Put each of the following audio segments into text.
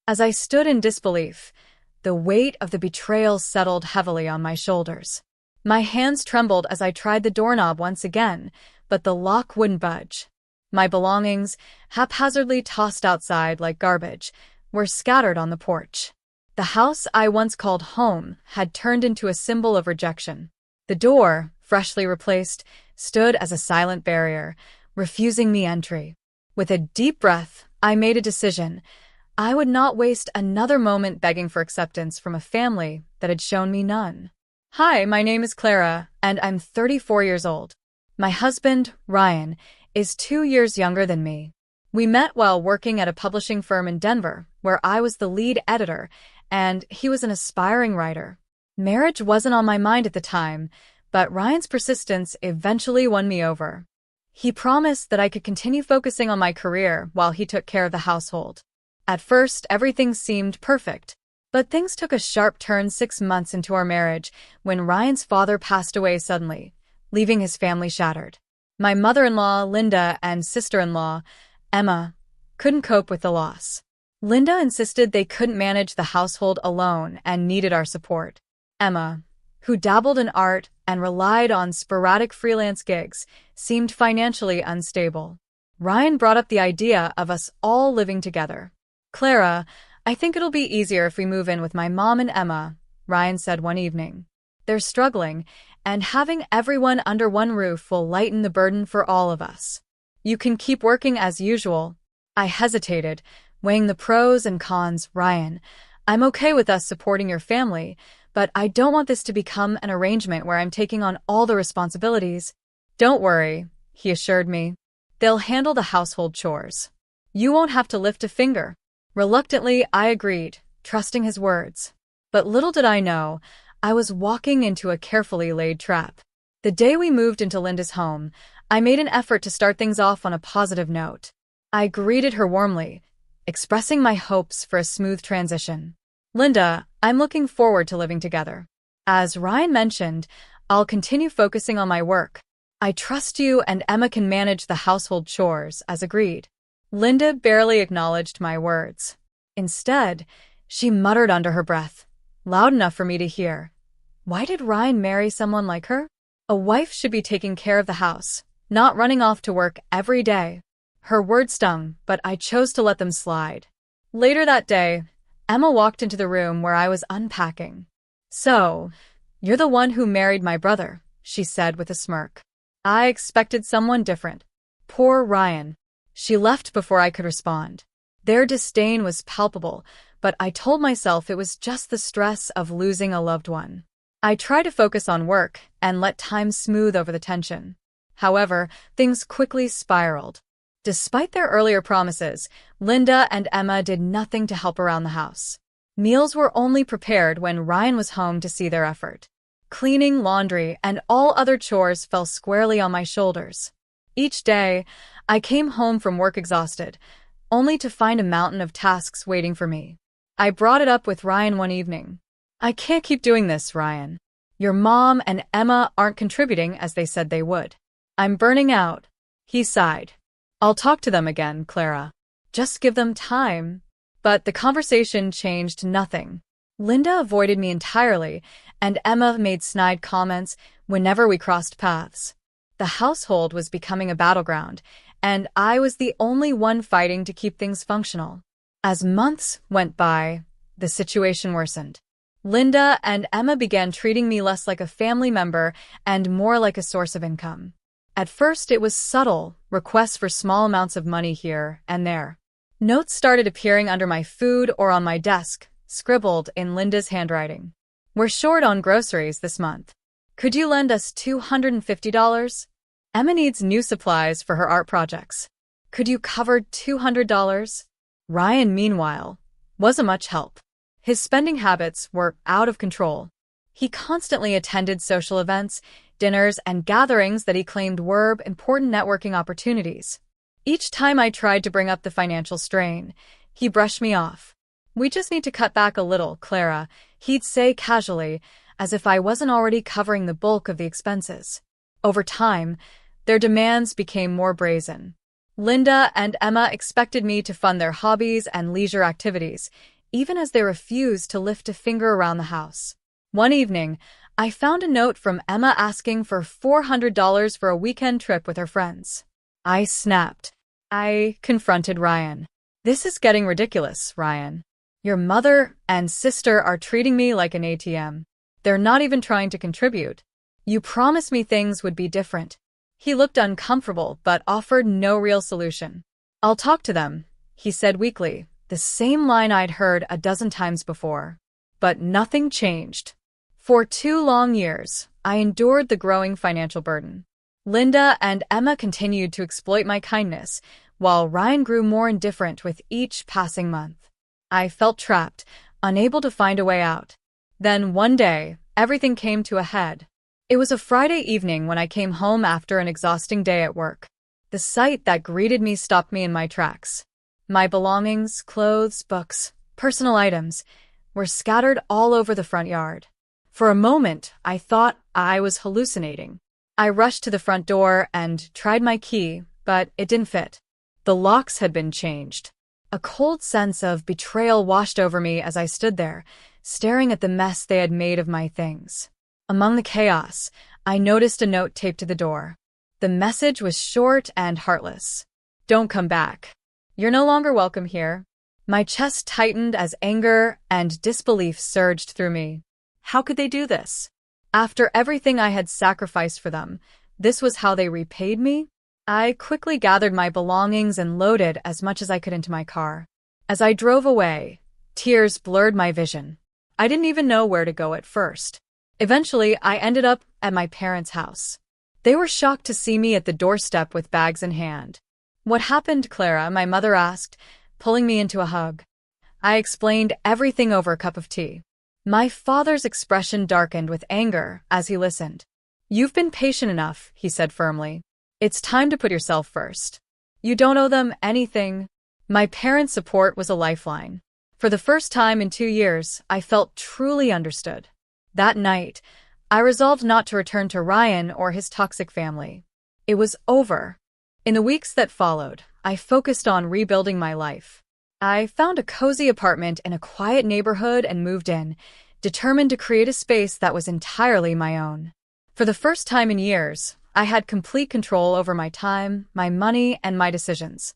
As I stood in disbelief, the weight of the betrayal settled heavily on my shoulders. My hands trembled as I tried the doorknob once again, but the lock wouldn't budge. My belongings, haphazardly tossed outside like garbage, were scattered on the porch. The house I once called home had turned into a symbol of rejection. The door, freshly replaced, stood as a silent barrier, refusing me entry. With a deep breath, I made a decision. I would not waste another moment begging for acceptance from a family that had shown me none. Hi, my name is Clara, and I'm 34 years old. My husband, Ryan, is 2 years younger than me. We met while working at a publishing firm in Denver, where I was the lead editor, and he was an aspiring writer. Marriage wasn't on my mind at the time, but Ryan's persistence eventually won me over. He promised that I could continue focusing on my career while he took care of the household. At first, everything seemed perfect, but things took a sharp turn 6 months into our marriage when Ryan's father passed away suddenly, leaving his family shattered. My mother-in-law, Linda, and sister-in-law, Emma, couldn't cope with the loss. Linda insisted they couldn't manage the household alone and needed our support. Emma, who dabbled in art and relied on sporadic freelance gigs, seemed financially unstable. Ryan brought up the idea of us all living together. Clara, I think it'll be easier if we move in with my mom and Emma, Ryan said one evening. They're struggling, and having everyone under one roof will lighten the burden for all of us. You can keep working as usual. I hesitated, weighing the pros and cons. Ryan, I'm okay with us supporting your family, but I don't want this to become an arrangement where I'm taking on all the responsibilities. Don't worry, he assured me. They'll handle the household chores. You won't have to lift a finger. Reluctantly, I agreed, trusting his words. But little did I know, I was walking into a carefully laid trap. The day we moved into Linda's home, I made an effort to start things off on a positive note. I greeted her warmly, expressing my hopes for a smooth transition. Linda, I'm looking forward to living together. As Ryan mentioned, I'll continue focusing on my work. I trust you and Emma can manage the household chores, as agreed. Linda barely acknowledged my words. Instead, she muttered under her breath, loud enough for me to hear. Why did Ryan marry someone like her? A wife should be taking care of the house, not running off to work every day. Her words stung, but I chose to let them slide. Later that day, Emma walked into the room where I was unpacking. So, you're the one who married my brother, she said with a smirk. I expected someone different. Poor Ryan. She left before I could respond. Their disdain was palpable, but I told myself it was just the stress of losing a loved one. I tried to focus on work and let time smooth over the tension. However, things quickly spiraled. Despite their earlier promises, Linda and Emma did nothing to help around the house. Meals were only prepared when Ryan was home to see their effort. Cleaning, laundry, and all other chores fell squarely on my shoulders. Each day, I came home from work exhausted, only to find a mountain of tasks waiting for me. I brought it up with Ryan one evening. I can't keep doing this, Ryan. Your mom and Emma aren't contributing as they said they would. I'm burning out. He sighed. I'll talk to them again, Clara. Just give them time. But the conversation changed nothing. Linda avoided me entirely, and Emma made snide comments whenever we crossed paths. The household was becoming a battleground, and I was the only one fighting to keep things functional. As months went by, the situation worsened. Linda and Emma began treating me less like a family member and more like a source of income. At first, it was subtle, requests for small amounts of money here and there. Notes started appearing under my food or on my desk, scribbled in Linda's handwriting. We're short on groceries this month. Could you lend us $250? Emma needs new supplies for her art projects. Could you cover $200? Ryan, meanwhile, wasn't much help. His spending habits were out of control. He constantly attended social events, dinners, and gatherings that he claimed were important networking opportunities. Each time I tried to bring up the financial strain, he brushed me off. We just need to cut back a little, Clara, he'd say casually, as if I wasn't already covering the bulk of the expenses. Over time, their demands became more brazen. Linda and Emma expected me to fund their hobbies and leisure activities, even as they refused to lift a finger around the house. One evening, I found a note from Emma asking for $400 for a weekend trip with her friends. I snapped. I confronted Ryan. "This is getting ridiculous, Ryan. Your mother and sister are treating me like an ATM. They're not even trying to contribute. You promised me things would be different." He looked uncomfortable but offered no real solution. "I'll talk to them," he said weakly, the same line I'd heard a dozen times before. But nothing changed. For 2 long years, I endured the growing financial burden. Linda and Emma continued to exploit my kindness, while Ryan grew more indifferent with each passing month. I felt trapped, unable to find a way out. Then one day, everything came to a head. It was a Friday evening when I came home after an exhausting day at work. The sight that greeted me stopped me in my tracks. My belongings, clothes, books, personal items, were scattered all over the front yard. For a moment, I thought I was hallucinating. I rushed to the front door and tried my key, but it didn't fit. The locks had been changed. A cold sense of betrayal washed over me as I stood there, staring at the mess they had made of my things. Among the chaos, I noticed a note taped to the door. The message was short and heartless. "Don't come back. You're no longer welcome here." My chest tightened as anger and disbelief surged through me. How could they do this? After everything I had sacrificed for them, this was how they repaid me? I quickly gathered my belongings and loaded as much as I could into my car. As I drove away, tears blurred my vision. I didn't even know where to go at first. Eventually, I ended up at my parents' house. They were shocked to see me at the doorstep with bags in hand. "What happened, Clara?" my mother asked, pulling me into a hug. I explained everything over a cup of tea. My father's expression darkened with anger as he listened. "You've been patient enough," he said firmly. "It's time to put yourself first. You don't owe them anything." My parents' support was a lifeline. For the first time in 2 years, I felt truly understood. That night, I resolved not to return to Ryan or his toxic family. It was over. In the weeks that followed, I focused on rebuilding my life. I found a cozy apartment in a quiet neighborhood and moved in, determined to create a space that was entirely my own. For the first time in years, I had complete control over my time, my money, and my decisions.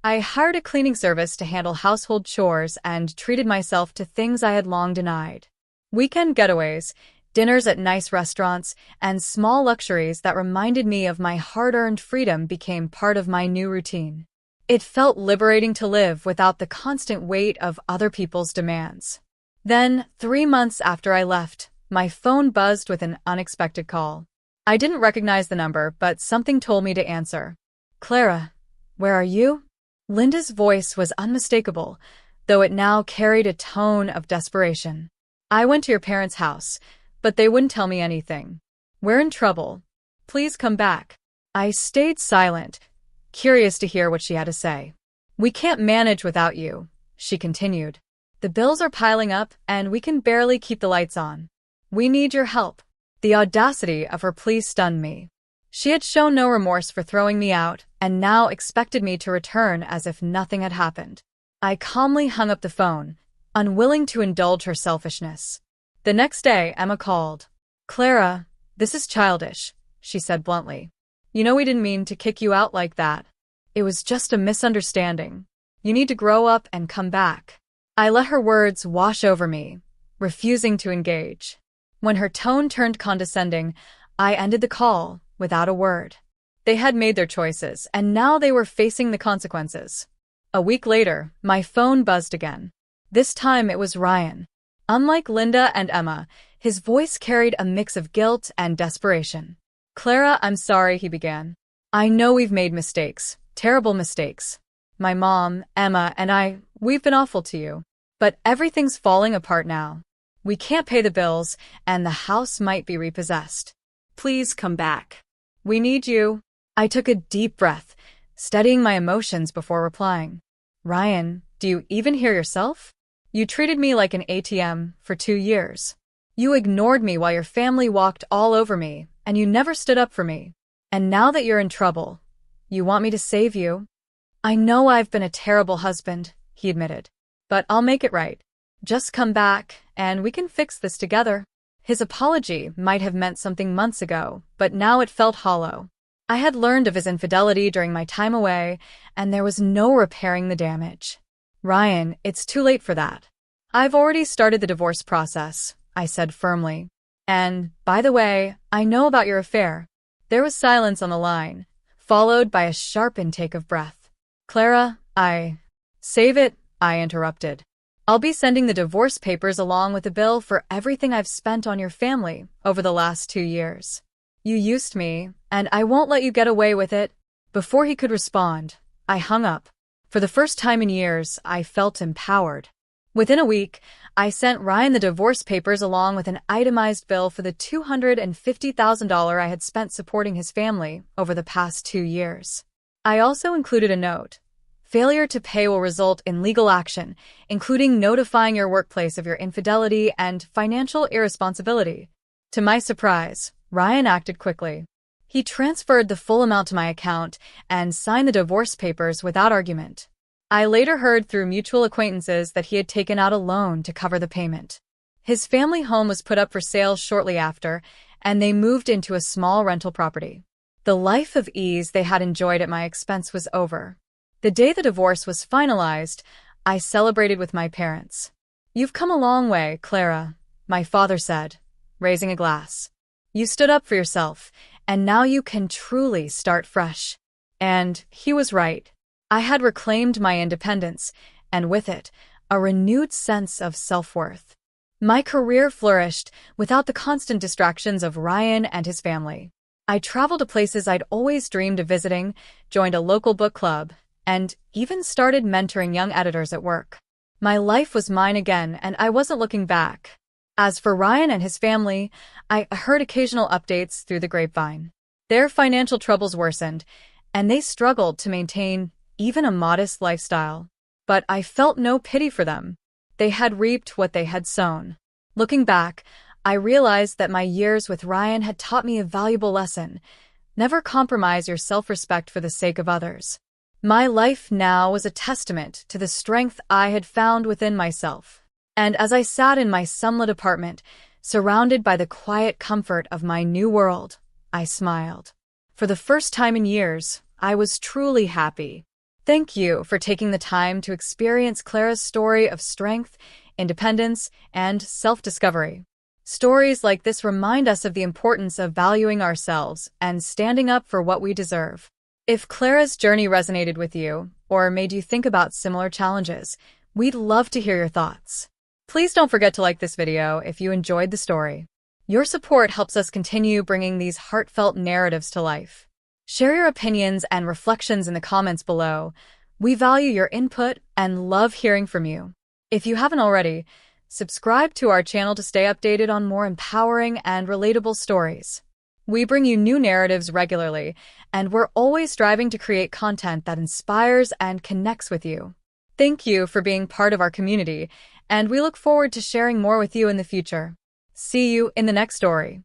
I hired a cleaning service to handle household chores and treated myself to things I had long denied. Weekend getaways, dinners at nice restaurants, and small luxuries that reminded me of my hard-earned freedom became part of my new routine. It felt liberating to live without the constant weight of other people's demands. Then, 3 months after I left, my phone buzzed with an unexpected call. I didn't recognize the number, but something told me to answer. "Clara, where are you?" Linda's voice was unmistakable, though it now carried a tone of desperation. "I went to your parents' house, but they wouldn't tell me anything. We're in trouble. Please come back." I stayed silent, curious to hear what she had to say. "We can't manage without you," she continued. "The bills are piling up, and we can barely keep the lights on. We need your help." The audacity of her plea stunned me. She had shown no remorse for throwing me out, and now expected me to return as if nothing had happened. I calmly hung up the phone, unwilling to indulge her selfishness. The next day, Emma called. "Clara, this is childish," she said bluntly. "You know we didn't mean to kick you out like that. It was just a misunderstanding. You need to grow up and come back." I let her words wash over me, refusing to engage. When her tone turned condescending, I ended the call without a word. They had made their choices, and now they were facing the consequences. A week later, my phone buzzed again. This time it was Ryan. Unlike Linda and Emma, his voice carried a mix of guilt and desperation. "Clara, I'm sorry," he began. "I know we've made mistakes, terrible mistakes. My mom, Emma, and we've been awful to you. But everything's falling apart now. We can't pay the bills, and the house might be repossessed. Please come back. We need you." I took a deep breath, steadying my emotions before replying. "Ryan, do you even hear yourself? You treated me like an ATM for 2 years. You ignored me while your family walked all over me, and you never stood up for me. And now that you're in trouble, you want me to save you?" "I know I've been a terrible husband," he admitted. "But I'll make it right. Just come back, and we can fix this together. His apology might have meant something months ago, but now it felt hollow. I had learned of his infidelity during my time away, and there was no repairing the damage. Ryan, it's too late for that. I've already started the divorce process, I said firmly. And, by the way, I know about your affair. There was silence on the line, followed by a sharp intake of breath. Clara, Save it, I interrupted. I'll be sending the divorce papers along with the bill for everything I've spent on your family over the last 2 years. You used me, and I won't let you get away with it. Before he could respond, I hung up. For the first time in years, I felt empowered. Within a week, I sent Ryan the divorce papers along with an itemized bill for the $250,000 I had spent supporting his family over the past 2 years. I also included a note. Failure to pay will result in legal action, including notifying your workplace of your infidelity and financial irresponsibility. To my surprise, Ryan acted quickly. He transferred the full amount to my account and signed the divorce papers without argument. I later heard through mutual acquaintances that he had taken out a loan to cover the payment. His family home was put up for sale shortly after, and they moved into a small rental property. The life of ease they had enjoyed at my expense was over. The day the divorce was finalized, I celebrated with my parents. You've come a long way, Clara, my father said, raising a glass. You stood up for yourself, and now you can truly start fresh. And he was right. I had reclaimed my independence, and with it, a renewed sense of self-worth. My career flourished without the constant distractions of Ryan and his family. I traveled to places I'd always dreamed of visiting, joined a local book club, and even started mentoring young editors at work. My life was mine again, and I wasn't looking back. As for Ryan and his family, I heard occasional updates through the grapevine. Their financial troubles worsened, and they struggled to maintain even a modest lifestyle. But I felt no pity for them. They had reaped what they had sown. Looking back, I realized that my years with Ryan had taught me a valuable lesson. Never compromise your self-respect for the sake of others. My life now was a testament to the strength I had found within myself. And as I sat in my sunlit apartment, surrounded by the quiet comfort of my new world, I smiled. For the first time in years, I was truly happy. Thank you for taking the time to experience Clara's story of strength, independence, and self-discovery. Stories like this remind us of the importance of valuing ourselves and standing up for what we deserve. If Clara's journey resonated with you, or made you think about similar challenges, we'd love to hear your thoughts. Please don't forget to like this video if you enjoyed the story. Your support helps us continue bringing these heartfelt narratives to life. Share your opinions and reflections in the comments below. We value your input and love hearing from you. If you haven't already, subscribe to our channel to stay updated on more empowering and relatable stories. We bring you new narratives regularly, and we're always striving to create content that inspires and connects with you. Thank you for being part of our community, and we look forward to sharing more with you in the future. See you in the next story.